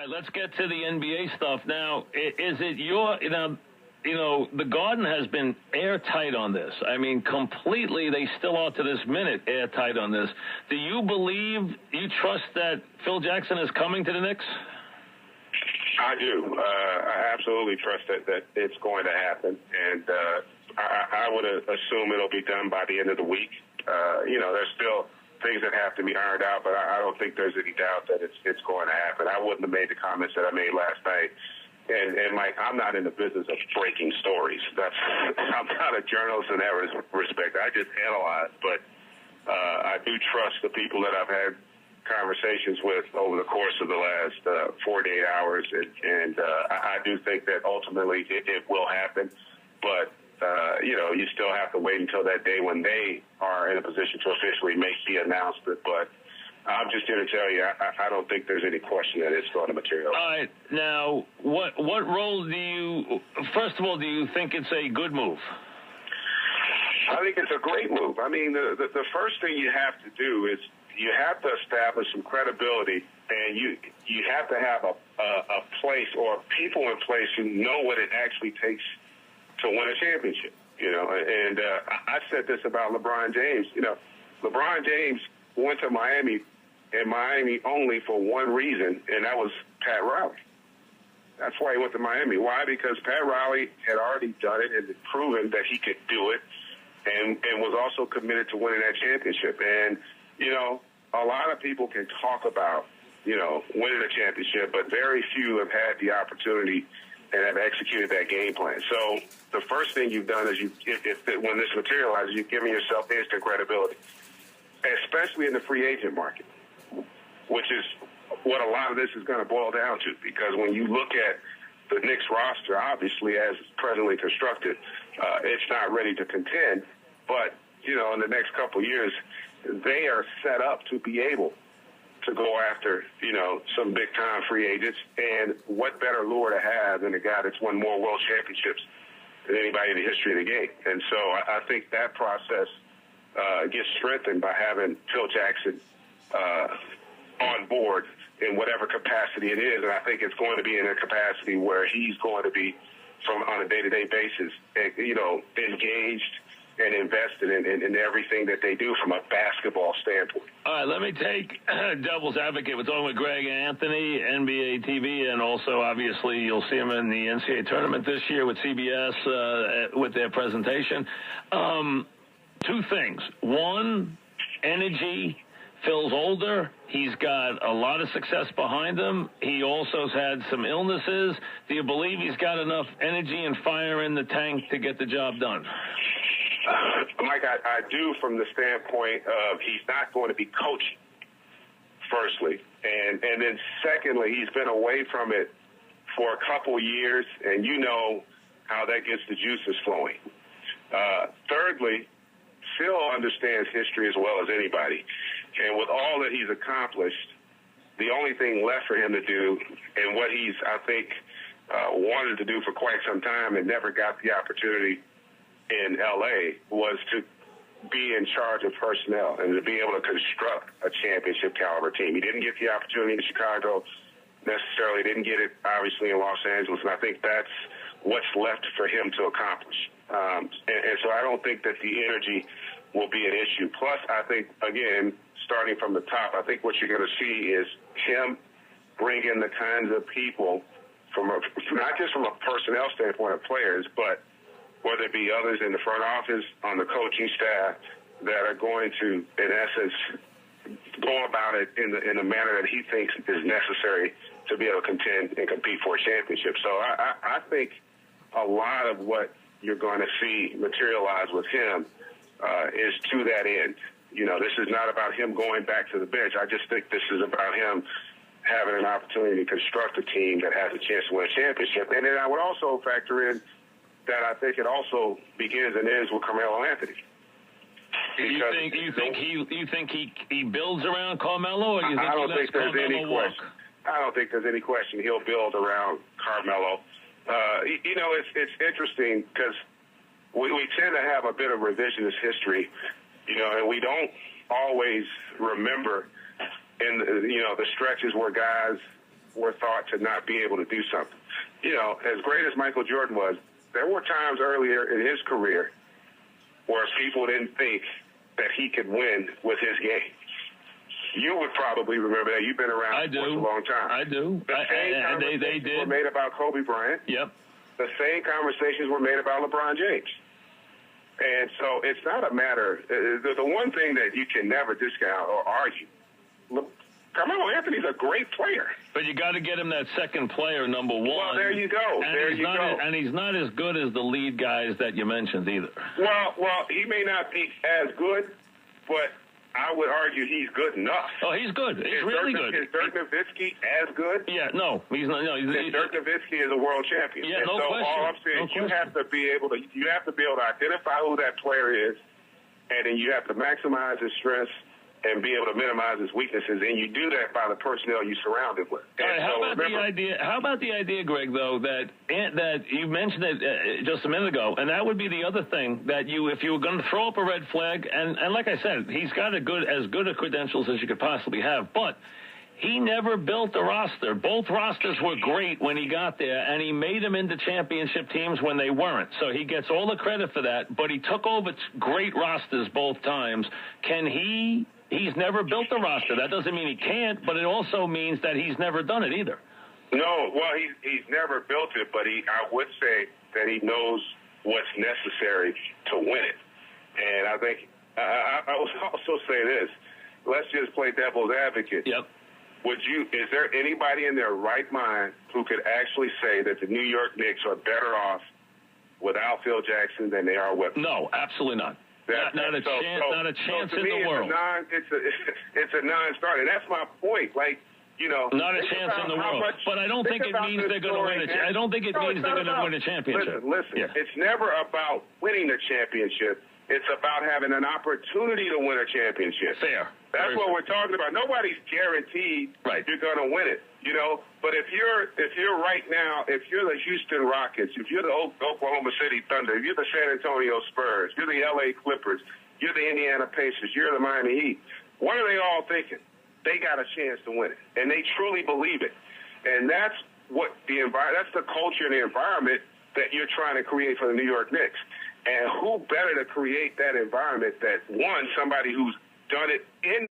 right, let's get to the NBA stuff now. Is it the Garden has been airtight on this. I mean, completely. They still are to this minute airtight on this. Do you trust that Phil Jackson is coming to the Knicks? I do. I absolutely trust that it's going to happen, and I would assume it'll be done by the end of the week. There's still things that have to be ironed out, but I don't think there's any doubt that it's going to happen. I wouldn't have made the comments that I made last night. And Mike, I'm not in the business of breaking stories. I'm not a journalist in that respect. I just analyze, but I do trust the people that I've had conversations with over the course of the last 48 hours, and I do think that ultimately it will happen. But you still have to wait until that day when they are in a position to officially make the announcement. But I'm just here to tell you, I don't think there's any question that it's going to materialize. All right. Now, what role first of all, do you think it's a good move? I think it's a great move. I mean, the first thing you have to do is you have to establish some credibility, and you have to have a place or people in place who know what it actually takes to win a championship. And I said this about LeBron James. LeBron James went to Miami, and Miami only for one reason, and that was Pat Riley. That's why he went to Miami. Why? Because Pat Riley had already done it and proven that he could do it, and was also committed to winning that championship. And, a lot of people can talk about, winning a championship, but very few have had the opportunity and have executed that game plan. So the first thing you've done is when this materializes, you've given yourself instant credibility, especially in the free agent market, which is what a lot of this is going to boil down to. Because when you look at the Knicks roster, obviously as presently constructed, it's not ready to contend. But, in the next couple of years, they are set up to be able to go after, some big-time free agents. And what better lure to have than a guy that's won more world championships than anybody in the history of the game. And so I think that process gets strengthened by having Phil Jackson on board in whatever capacity it is. And I think it's going to be in a capacity where he's going to be, on a day-to-day basis, engaged and invested in everything that they do from a basketball standpoint. All right, let me take devil's advocate. We're talking with Greg Anthony, NBA TV, and also, obviously, you'll see him in the NCAA tournament this year with CBS with their presentation. Two things. One, energy. Phil's older. He's got a lot of success behind him. He also has had some illnesses. Do you believe he's got enough energy and fire in the tank to get the job done? Mike, I do, from the standpoint of he's not going to be coaching, firstly. And then secondly, he's been away from it for a couple years, and you know how that gets the juices flowing. Thirdly, Phil understands history as well as anybody. And with all that he's accomplished, the only thing left for him to do, and what he's, I think, wanted to do for quite some time and never got the opportunity in L.A., was to be in charge of personnel and to be able to construct a championship caliber team. He didn't get the opportunity in Chicago necessarily, didn't get it, obviously, in Los Angeles, and I think that's what's left for him to accomplish. And so I don't think that the energy will be an issue. Plus, I think, again, starting from the top, I think what you're going to see is him bring in the kinds of people not just from a personnel standpoint of players, but whether it be others in the front office, on the coaching staff, that are going to, in essence, go about it in a manner that he thinks is necessary to be able to contend and compete for a championship. So I think a lot of what you're going to see materialize with him is to that end. This is not about him going back to the bench. I just think this is about him having an opportunity to construct a team that has a chance to win a championship. And then I would also factor in that I think it also begins and ends with Carmelo Anthony. You think he builds around Carmelo, or you think I don't he lets think there's Carmelo any walk? question. I don't think there's any question he'll build around Carmelo. It's interesting because we tend to have a bit of revisionist history, and we don't always remember in the stretches where guys were thought to not be able to do something. You know, as great as Michael Jordan was, there were times earlier in his career where people didn't think that he could win with his game. You would probably remember that. You've been around for a long time. I do. The same conversations were made about Kobe Bryant. Yep. The same conversations were made about LeBron James. And so it's not a matter. The one thing that you can never discount or argue, Carmelo Anthony's a great player. But you got to get him that second player, number one. Well, there you go. And he's not as good as the lead guys that you mentioned either. Well, he may not be as good, but I would argue he's good enough. Oh, he's good. He's really good. Is Dirk Nowitzki as good? Yeah, no, he's not. No, Dirk Nowitzki is a world champion. Yeah, no question. All I'm saying, you have to be able to identify who that player is, and then you have to maximize his strengths and be able to minimize his weaknesses, and you do that by the personnel you surround him with. All right, how about the idea, Greg, though, that you mentioned it just a minute ago, and that would be the other thing, that if you were going to throw up a red flag, and like I said, he's got as good a credentials as you could possibly have, but he never built a roster. Both rosters were great when he got there, and he made them into championship teams when they weren't. So he gets all the credit for that, but he took over great rosters both times. He's never built a roster. That doesn't mean he can't, but it also means that he's never done it either. No, well, he's never built it, but I would say that he knows what's necessary to win it. And I think I would also say this. Let's just play devil's advocate. Yep. Is there anybody in their right mind who could actually say that the New York Knicks are better off without Phil Jackson than they are with? No, absolutely not. Not a chance in the world. It's a non-starter. And that's my point. Like, you know, not a chance in the world. But I don't think it means they're going to win I don't think it means they're going to win a championship. Listen. Yeah. It's never about winning a championship. It's about having an opportunity to win a championship. Fair. That's what we're talking about. Nobody's guaranteed you're going to win it, you know. But if you're right now, if you're the Houston Rockets, if you're the Oklahoma City Thunder, if you're the San Antonio Spurs, you're the LA Clippers, you're the Indiana Pacers, you're the Miami Heat, what are they all thinking? They got a chance to win it, and they truly believe it. And that's what that's the culture and the environment that you're trying to create for the New York Knicks. And who better to create that environment that, one, somebody who's done it in